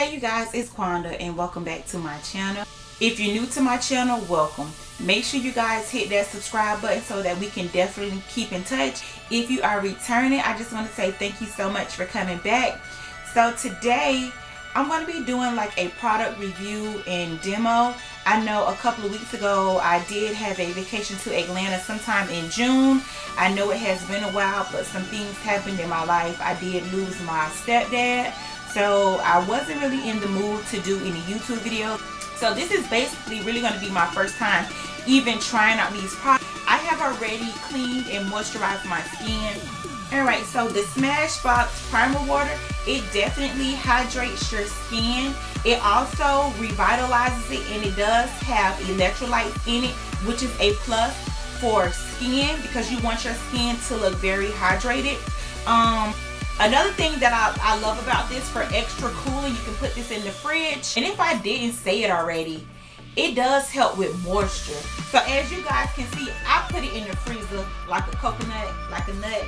Hey you guys, it's Kwanda and welcome back to my channel. If you're new to my channel, welcome. Make sure you guys hit that subscribe button so that we can definitely keep in touch. If you are returning, I just want to say thank you so much for coming back. So today I'm going to be doing like a product review and demo. I know a couple of weeks ago I did have a vacation to Atlanta sometime in June. I know it has been a while, but some things happened in my life. I did lose my stepdad, so I wasn't really in the mood to do any YouTube videos. So this is basically really going to be my first time even trying out these products. I have already cleaned and moisturized my skin. Alright, so the Smashbox primer water, it definitely hydrates your skin. It also revitalizes it, and it does have electrolytes in it, which is a plus for skin because you want your skin to look very hydrated. Another thing that I love about this, for extra cooling, you can put this in the fridge. And if I didn't say it already, it does help with moisture. So as you guys can see, I put it in the freezer like a coconut, like a nut.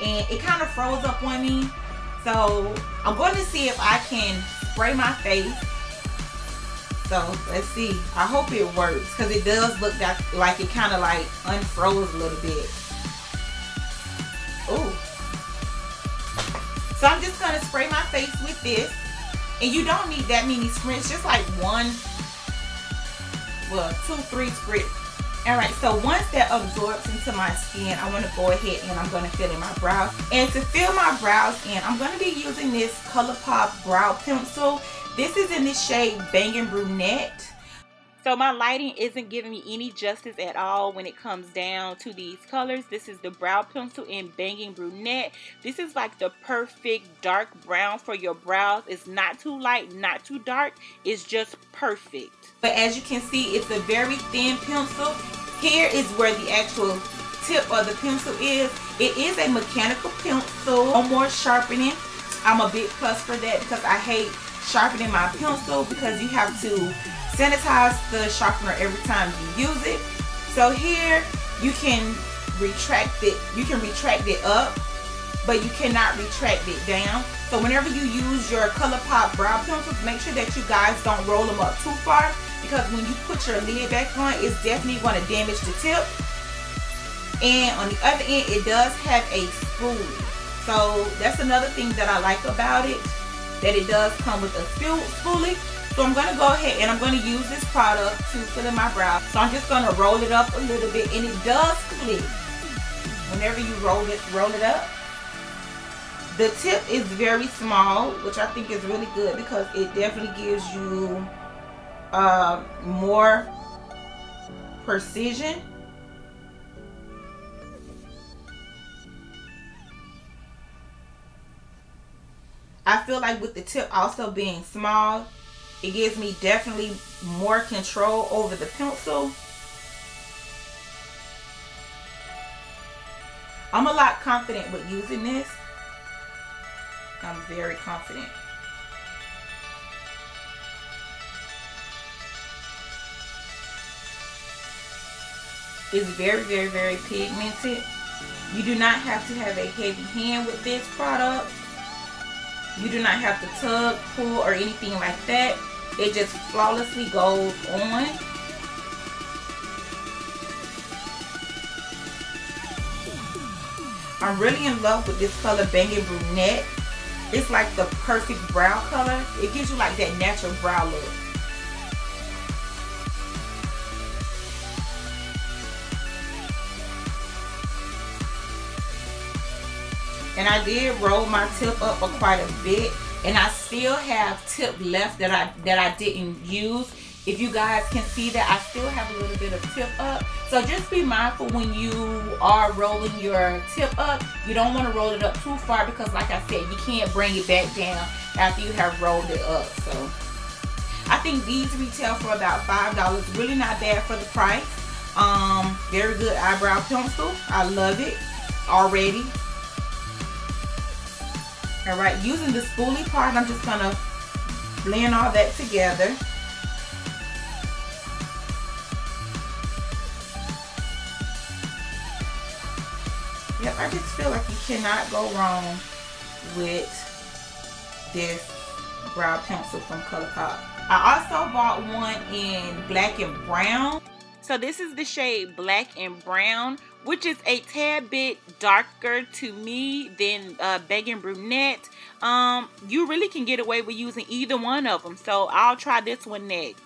And it kind of froze up on me. So I'm going to see if I can spray my face. So let's see. I hope it works because it does look like it kind of like unfroze a little bit. Ooh. So I'm just going to spray my face with this. And you don't need that many spritz, just like one, well, 2-3 spritz. Alright, so once that absorbs into my skin, I want to go ahead and I'm going to fill in my brows. And to fill my brows in, I'm going to be using this ColourPop brow pencil. This is in the shade Bangin' Brunette. So my lighting isn't giving me any justice at all when it comes down to these colors. This is the brow pencil in Bangin' Brunette. This is like the perfect dark brown for your brows. It's not too light, not too dark. It's just perfect. But as you can see, it's a very thin pencil. Here is where the actual tip of the pencil is. It is a mechanical pencil. No more sharpening. I'm a big plus for that because I hate sharpening my pencil because you have to sanitize the sharpener every time you use it. So here you can retract it. You can retract it up, but you cannot retract it down. So whenever you use your ColourPop brow pencils, make sure that you guys don't roll them up too far, because when you put your lid back on, it's definitely going to damage the tip. And on the other end, it does have a spoolie. So that's another thing that I like about it, that it does come with a spoolie. So I'm going to go ahead and I'm going to use this product to fill in my brow. So I'm just going to roll it up a little bit, and it does click whenever you roll it up. The tip is very small, which I think is really good because it definitely gives you more precision. I feel like with the tip also being small, it gives me definitely more control over the pencil. I'm a lot confident with using this. I'm very confident. It's very, very, very pigmented. You do not have to have a heavy hand with this product. You do not have to tug, pull, or anything like that. It just flawlessly goes on. I'm really in love with this color, Bangin' Brunette. It's like the perfect brow color. It gives you like that natural brow look. And I did roll my tip up for quite a bit, and I still have tip left that I didn't use. If you guys can see that, I still have a little bit of tip up. So just be mindful when you are rolling your tip up. You don't want to roll it up too far because, like I said, you can't bring it back down after you have rolled it up. So I think these retail for about $5. Really not bad for the price. Very good eyebrow pencil. I love it already. Alright, using the spoolie part, I'm just going to blend all that together. Yep, I just feel like you cannot go wrong with this brow pencil from ColourPop. I also bought one in black and brown. So this is the shade Black and Brown, which is a tad bit darker to me than Begging Brunette. You really can get away with using either one of them. So I'll try this one next.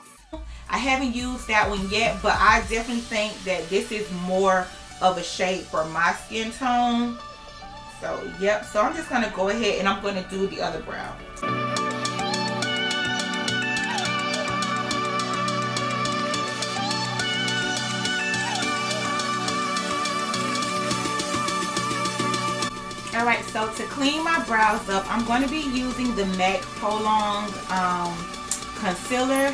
I haven't used that one yet, but I definitely think that this is more of a shade for my skin tone. So yep, so I'm just gonna go ahead and I'm gonna do the other brow. Alright, so to clean my brows up, I'm going to be using the MAC Prolonged Concealer.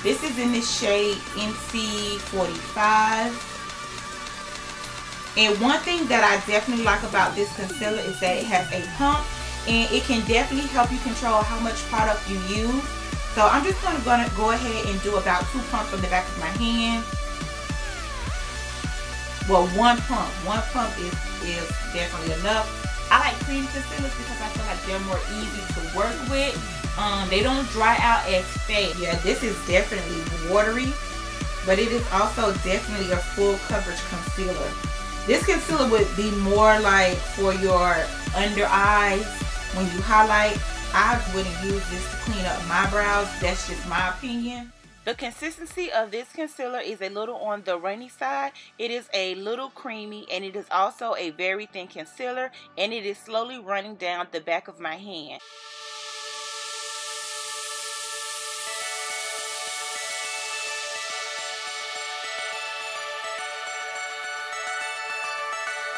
This is in the shade NC45. And one thing that I definitely like about this concealer is that it has a pump. And it can definitely help you control how much product you use. So I'm just going to go ahead and do about 2 pumps on the back of my hand. Well, one pump is definitely enough. I like cream concealers because I feel like they're more easy to work with. They don't dry out as fast. Yeah, this is definitely watery, but it is also definitely a full coverage concealer. This concealer would be more like for your under eyes when you highlight. I wouldn't use this to clean up my brows. That's just my opinion. The consistency of this concealer is a little on the runny side. It is a little creamy, and it is also a very thin concealer, and it is slowly running down the back of my hand.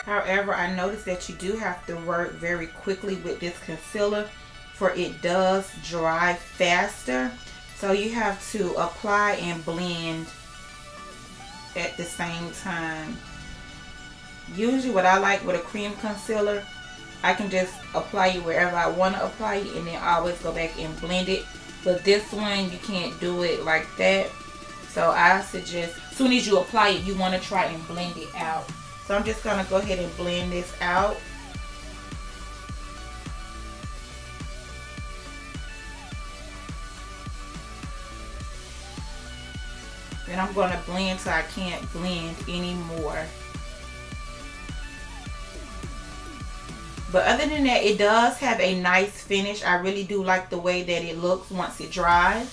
However, I noticed that you do have to work very quickly with this concealer, for it does dry faster. So you have to apply and blend at the same time. Usually what I like with a cream concealer, I can just apply it wherever I want to apply it and then always go back and blend it. But this one, you can't do it like that. So I suggest as soon as you apply it, you want to try and blend it out. So I'm just going to go ahead and blend this out. And I'm going to blend so I can't blend anymore. But other than that, it does have a nice finish. I really do like the way that it looks once it dries.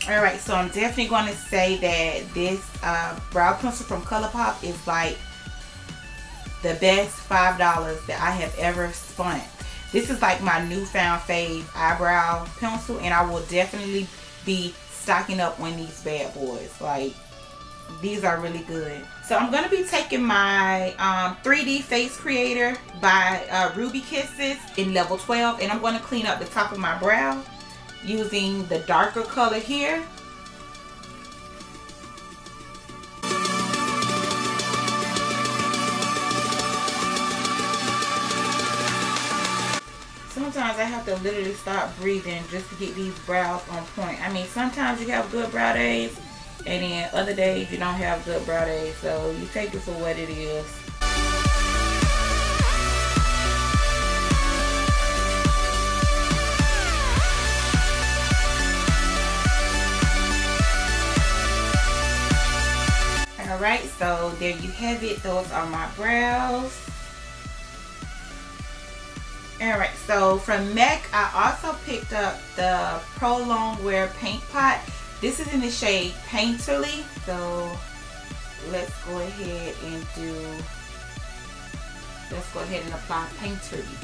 Alright, so I'm definitely going to say that this brow pencil from ColourPop is like the best $5 that I have ever spent. This is like my newfound fave eyebrow pencil, and I will definitely be stocking up on these bad boys. Like, these are really good. So I'm going to be taking my 3D Face Creator by Ruby Kisses in level 12, and I'm going to clean up the top of my brow using the darker color here. Sometimes I have to literally stop breathing just to get these brows on point. I mean, sometimes you have good brow days, and then other days you don't have good brow days. So you take it for what it is. Alright, so there you have it. Those are my brows. Alright, so from MAC, I also picked up the Prolonged Wear Paint Pot. This is in the shade Painterly. So let's go ahead and apply Painterly.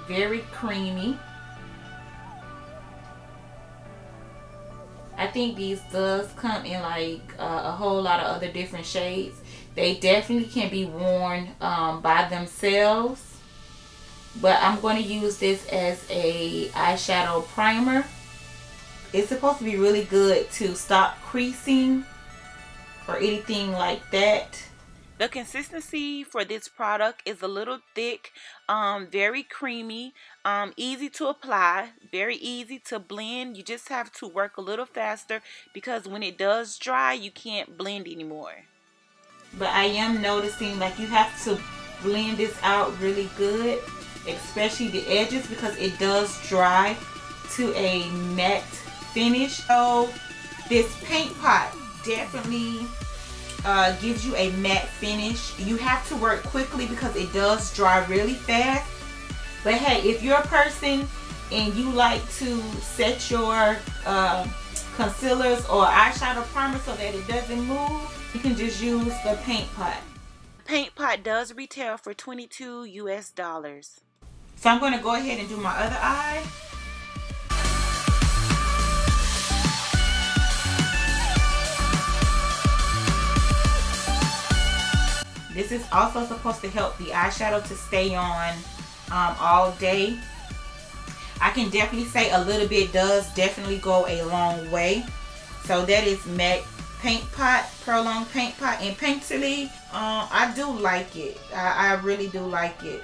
Very creamy. I think these does come in like a whole lot of other different shades. They definitely can be worn by themselves, but I'm going to use this as a eyeshadow primer. It's supposed to be really good to stop creasing or anything like that. The consistency for this product is a little thick, very creamy, easy to apply, very easy to blend. You just have to work a little faster because when it does dry, you can't blend anymore. But I am noticing like you have to blend this out really good, especially the edges, because it does dry to a matte finish. So this paint pot definitely gives you a matte finish. You have to work quickly because it does dry really fast. But hey, if you're a person and you like to set your concealers or eyeshadow primer so that it doesn't move, you can just use the paint pot. The paint pot does retail for $22 US. So I'm going to go ahead and do my other eye. This is also supposed to help the eyeshadow to stay on all day. I can definitely say a little bit does definitely go a long way. So that is MAC paint pot, Prolong paint pot in PENCIL-BANGIN. I do like it. I really do like it.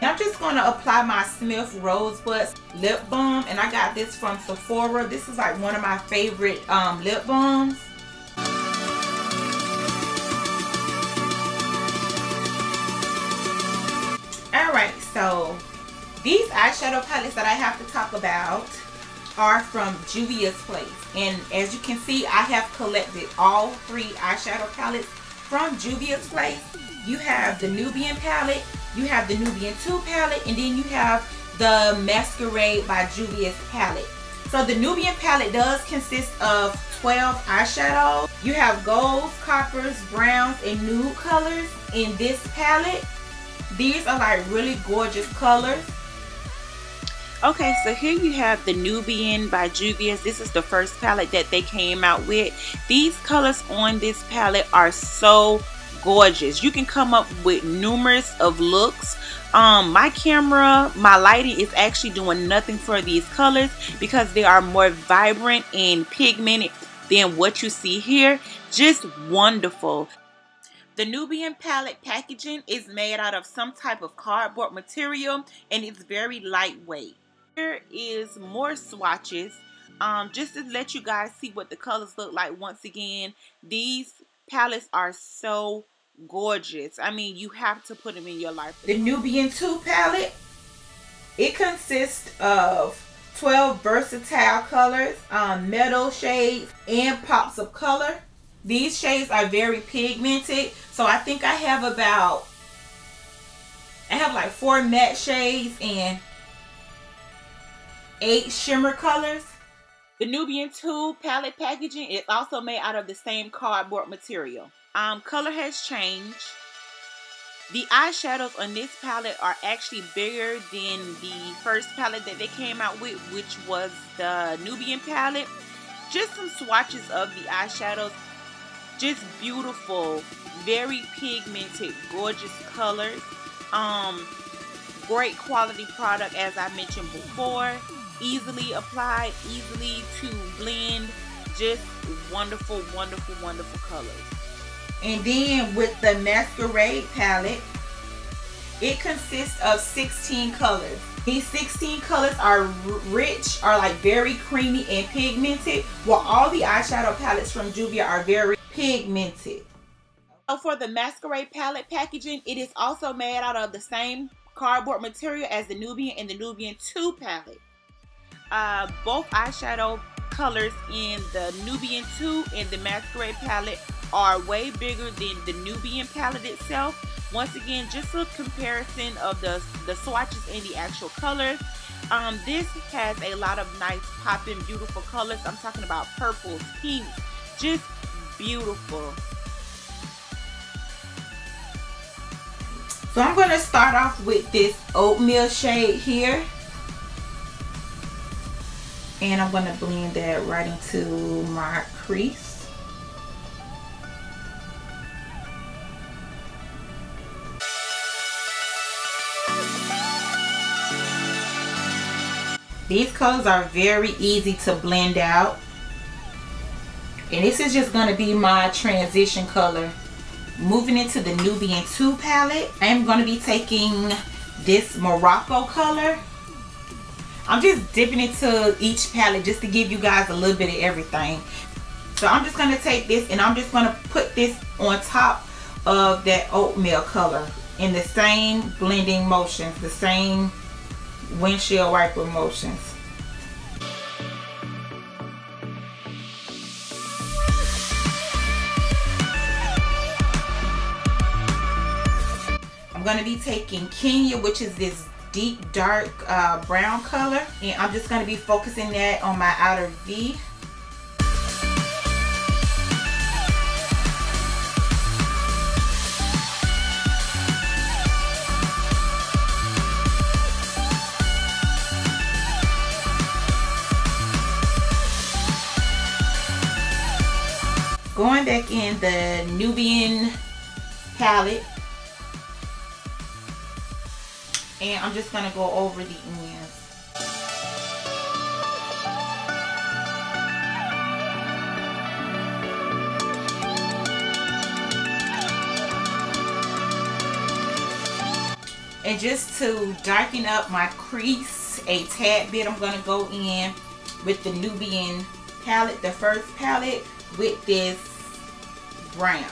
I'm just going to apply my Smith Rosebud lip balm, and I got this from Sephora. This is like one of my favorite lip balms. Alright, so these eyeshadow palettes that I have to talk about are from Juvia's Place. And as you can see, I have collected all 3 eyeshadow palettes from Juvia's Place. You have the Nubian palette, you have the Nubian 2 palette, and then you have the Masquerade by Juvia's palette. So the Nubian palette does consist of 12 eyeshadows. You have golds, coppers, browns, and nude colors in this palette. These are like really gorgeous colors. Okay, so here you have the Nubian by Juvia's. This is the first palette that they came out with. These colors on this palette are so gorgeous. You can come up with numerous of looks. My camera, my lighting is actually doing nothing for these colors because they are more vibrant and pigmented than what you see here. Just wonderful. The Nubian palette packaging is made out of some type of cardboard material and it's very lightweight. Here is more swatches just to let you guys see what the colors look like. Once again, these palettes are so gorgeous. I mean, you have to put them in your life. The Nubian 2 palette, it consists of 12 versatile colors, metal shades, and pops of color. These shades are very pigmented, so I think I have like 4 matte shades and 8 shimmer colors. The Nubian 2 palette packaging is also made out of the same cardboard material. Color has changed. The eyeshadows on this palette are actually bigger than the first palette that they came out with, which was the Nubian palette. Just some swatches of the eyeshadows. Just beautiful, very pigmented, gorgeous colors. Great quality product, as I mentioned before. Easily applied, easily to blend. Just wonderful, wonderful, wonderful colors. And then with the Masquerade palette, it consists of 16 colors. These 16 colors are rich, are like very creamy and pigmented, while all the eyeshadow palettes from Juvia are very pigmented. So for the Masquerade palette packaging, it is also made out of the same cardboard material as the Nubian and the Nubian 2 palette. Both eyeshadow colors in the Nubian 2 and the Masquerade palette are way bigger than the Nubian palette itself. Once again, just a comparison of the swatches and the actual colors. This has a lot of nice popping beautiful colors. I'm talking about purples, pinks, just beautiful. So I'm going to start off with this oatmeal shade here. And I'm going to blend that right into my crease. These colors are very easy to blend out. And this is just going to be my transition color. Moving into the Nubian 2 palette, I am going to be taking this Morocco color. I'm just dipping into each palette just to give you guys a little bit of everything. So I'm just going to take this and I'm just going to put this on top of that oatmeal color in the same blending motions, the same windshield wiper motions. I'm going to be taking Kenya, which is this deep dark brown color, and I'm just going to be focusing that on my outer V. Going back in the Nubian palette, and I'm just gonna go over the ends. And just to darken up my crease a tad bit, I'm gonna go in with the Nubian palette, the first palette, with this brown.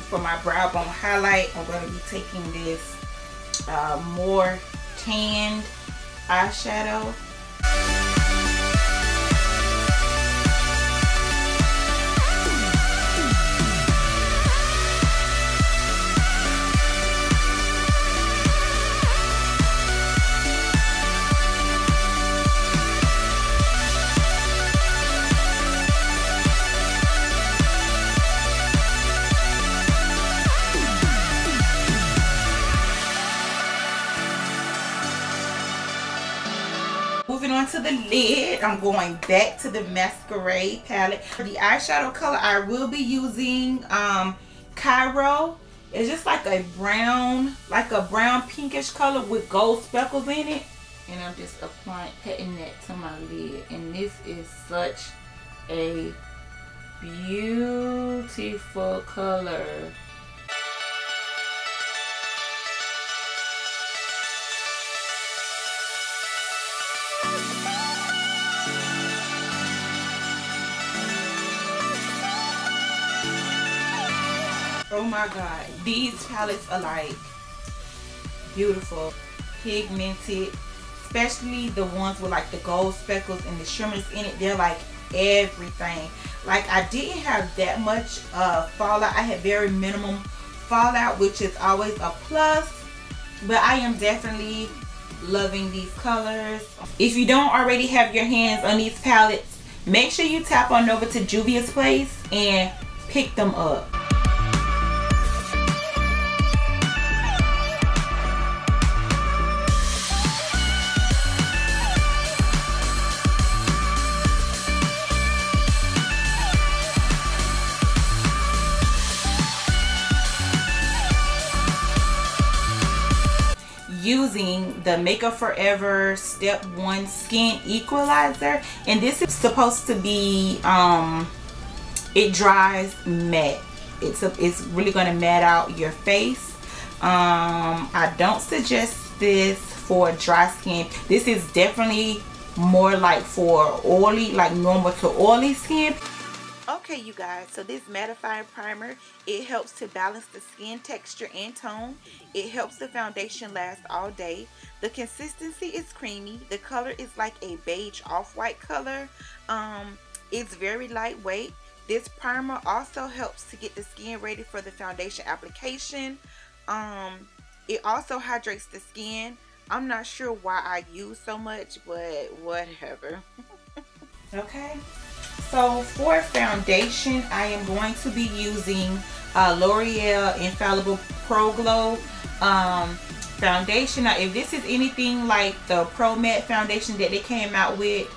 For my brow bone highlight, I'm going to be taking this more tanned eyeshadow. Moving on to the lid, I'm going back to the Masquerade palette. For the eyeshadow color, I will be using Cairo. It's just like a brown pinkish color with gold speckles in it. And I'm just patting that to my lid. And this is such a beautiful color. Oh my god, these palettes are like beautiful, pigmented, especially the ones with like the gold speckles and the shimmers in it. They're like everything. Like, I didn't have that much fallout. I had very minimum fallout, which is always a plus, but I am definitely loving these colors. If you don't already have your hands on these palettes, make sure you tap on over to Juvia's Place and pick them up. Using the Makeup Forever Step 1 Skin Equalizer, and this is supposed to be it dries matte. It's really going to matte out your face. I don't suggest this for dry skin. This is definitely more like for oily, like normal to oily skin. Okay, you guys, so this mattifying primer, it helps to balance the skin texture and tone. It helps the foundation last all day. The consistency is creamy. The color is like a beige off-white color. It's very lightweight. This primer also helps to get the skin ready for the foundation application. It also hydrates the skin. I'm not sure why I use so much, but whatever. Okay. So for foundation, I am going to be using L'Oreal Infallible Pro Glow foundation. Now, if this is anything like the Pro Matte foundation that they came out with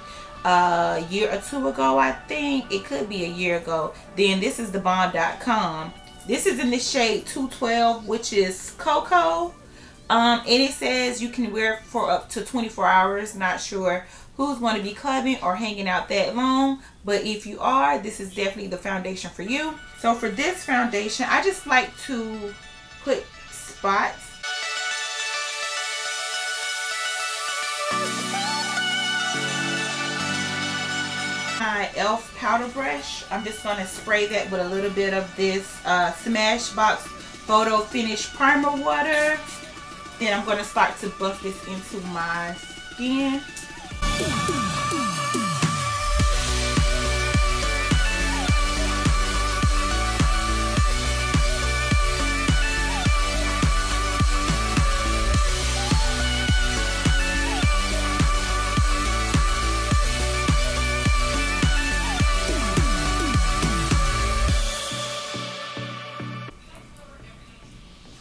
a year or two ago, I think. It could be a year ago. Then this is the BALM.com. This is in the shade 212, which is Cocoa. And it says you can wear it for up to 24 hours. Not sure who's going to be clubbing or hanging out that long, but if you are, this is definitely the foundation for you. So for this foundation, I just like to put spots. My e.l.f. powder brush, I'm just going to spray that with a little bit of this Smashbox Photo Finish Primer water. Then I'm going to start to buff this into my skin.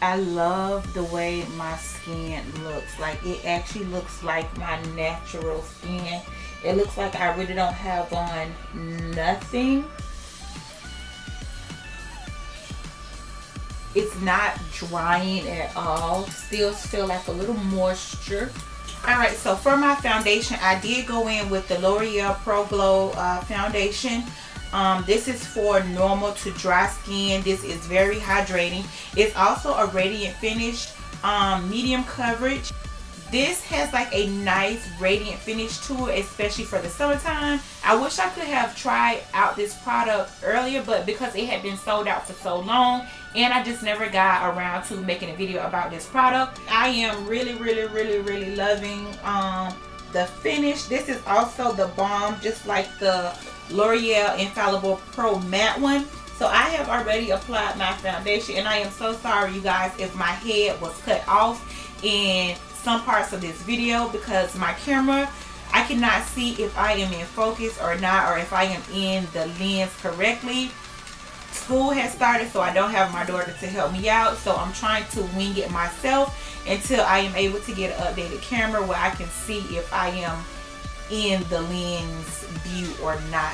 I love the way my skin looks. Like, it actually looks like my natural skin. It looks like I really don't have on nothing. It's not drying at all. Still feel like a little moisture. Alright, so for my foundation, I did go in with the L'Oreal Pro Glow foundation. This is for normal to dry skin. This is very hydrating. It's also a radiant finish, medium coverage. This has like a nice radiant finish to it, especially for the summertime. I wish I could have tried out this product earlier, but because it had been sold out for so long and I just never got around to making a video about this product, I am really loving the finish. This is also the balm, just like the L'Oreal Infallible Pro Matte one. So I have already applied my foundation, and I am so sorry, you guys, if my head was cut off in some parts of this video, because my camera, I cannot see if I am in focus or not, or if I am in the lens correctly. School has started, so I don't have my daughter to help me out, so I'm trying to wing it myself until I am able to get an updated camera where I can see if I am in the lens view or not.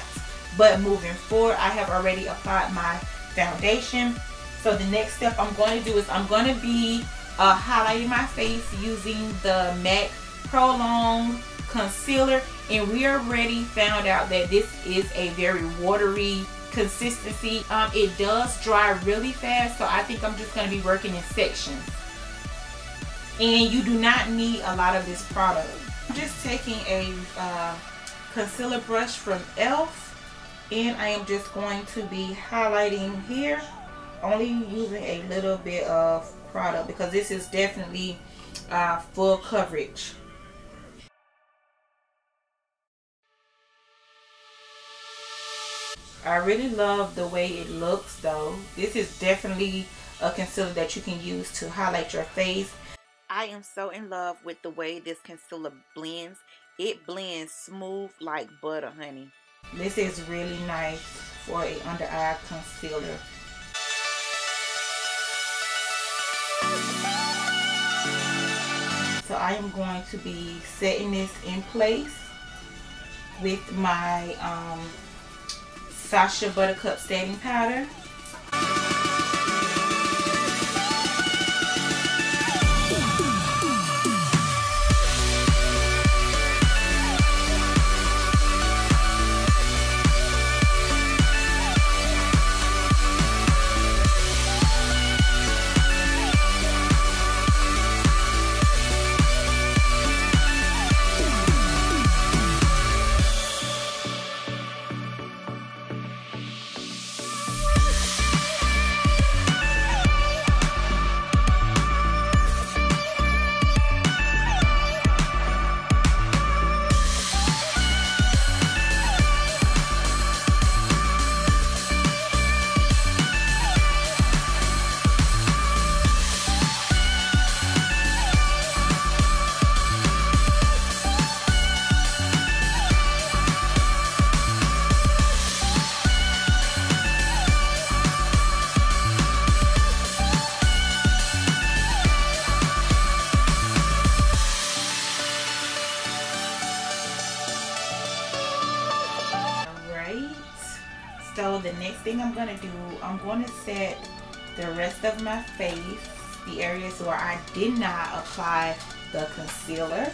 But moving forward, I have already applied my foundation. So the next step I'm going to do is I'm going to be highlighting my face using the MAC Pro Long Concealer. And we already found out that this is a very watery consistency. It does dry really fast, so I think I'm just going to be working in sections. And you do not need a lot of this product. I'm just taking a concealer brush from e.l.f. and I am just going to be highlighting here, only using a little bit of product because this is definitely full coverage. I really love the way it looks though. This is definitely a concealer that you can use to highlight your face. I am so in love with the way this concealer blends. It blends smooth like butter, honey. This is really nice for a under eye concealer. So I am going to be setting this in place with my SACHA Buttercup setting powder. So the next thing I'm gonna do, I'm gonna set the rest of my face, the areas where I did not apply the concealer.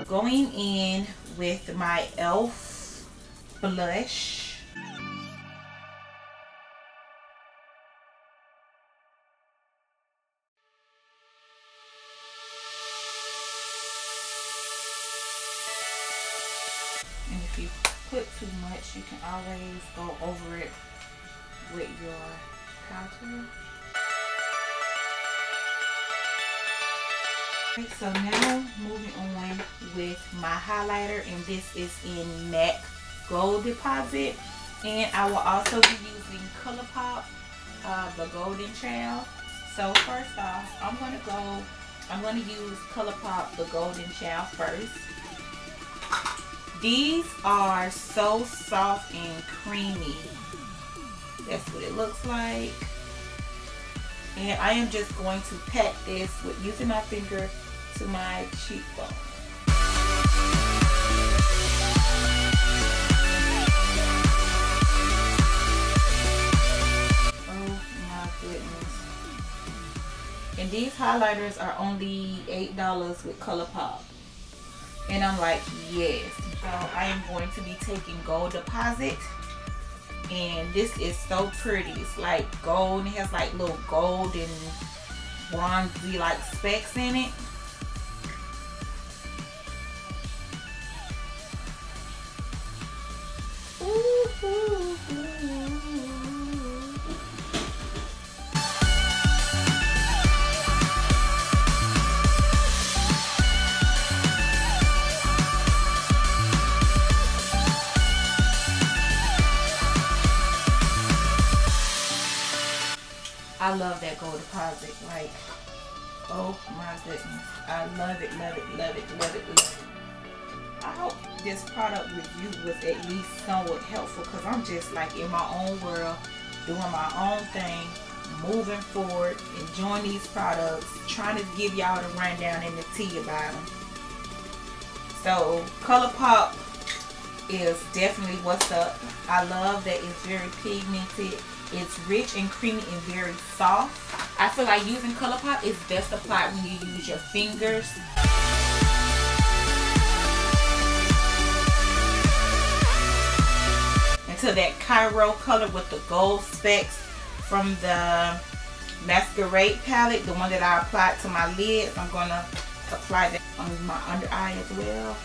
Going in with my e.l.f. blush. And if you put too much, you can always go over it with your powder. Okay, so now moving on with my highlighter, and this is in MAC Gold Deposit, and I will also be using ColourPop, the Golden Child. So first off, I'm gonna use ColourPop, the Golden Child first. These are so soft and creamy. That's what it looks like. And I am just going to pat this with using my finger to my cheekbone. Oh my goodness. And these highlighters are only $8 with ColourPop. And I'm like, yes. So I am going to be taking Gold Deposit. And this is so pretty. It's like gold. It has like little gold and bronzy like specks in it. Ooh, ooh, ooh. I love that Gold Deposit. Like, oh my goodness. I love it, love it, love it, love it, love it. I hope this product review was at least somewhat helpful, because I'm just like in my own world, doing my own thing, moving forward, enjoying these products, trying to give y'all the rundown and the tea about them. So ColourPop is definitely what's up. I love that it's very pigmented. It's rich and creamy and very soft. I feel like using ColourPop is best applied when you use your fingers. Into that Cairo color with the gold specks from the Masquerade palette, the one that I applied to my lids. I'm going to apply that on my under eye as well.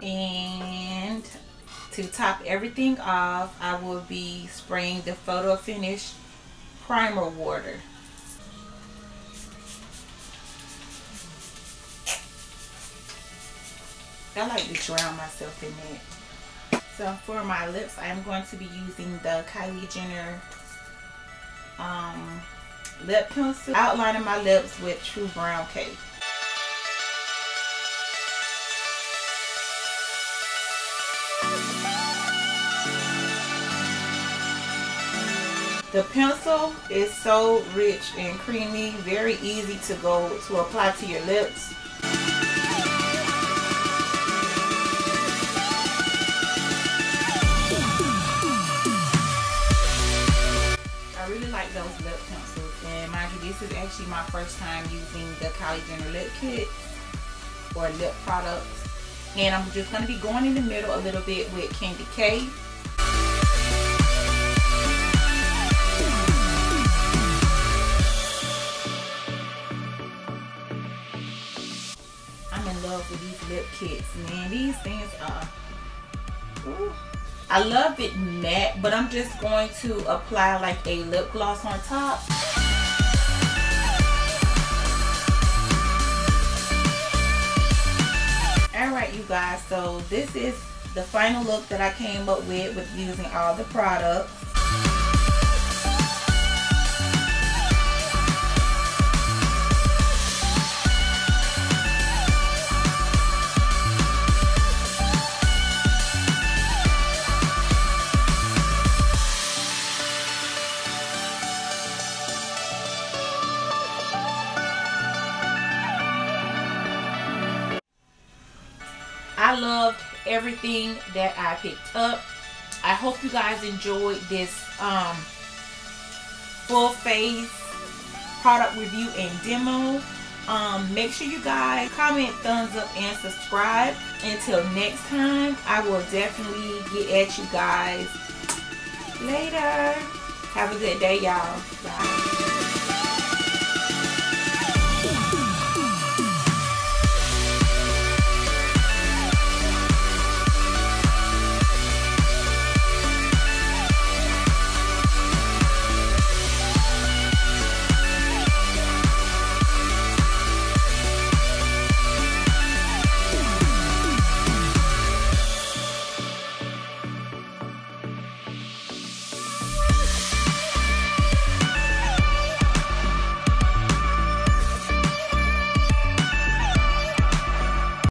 And to top everything off, I will be spraying the Photo Finish Primer Water. I like to drown myself in it. So for my lips, I am going to be using the Kylie Jenner lip pencil, outlining my lips with True Brown Cake. The pencil is so rich and creamy, very easy to apply to your lips. I really like those lip pencils, and mind you, this is actually my first time using the Kylie Jenner lip kit or lip products. And I'm just going to be going in the middle a little bit with Candy K. With these lip kits, man, these things are, ooh. I love it matte, but I'm just going to apply like a lip gloss on top. Alright, you guys, so this is the final look that I came up with using all the products. I loved everything that I picked up. I hope you guys enjoyed this full face product review and demo. Make sure you guys comment, thumbs up, and subscribe. Until next time, I will definitely get at you guys later. Have a good day, y'all. Bye.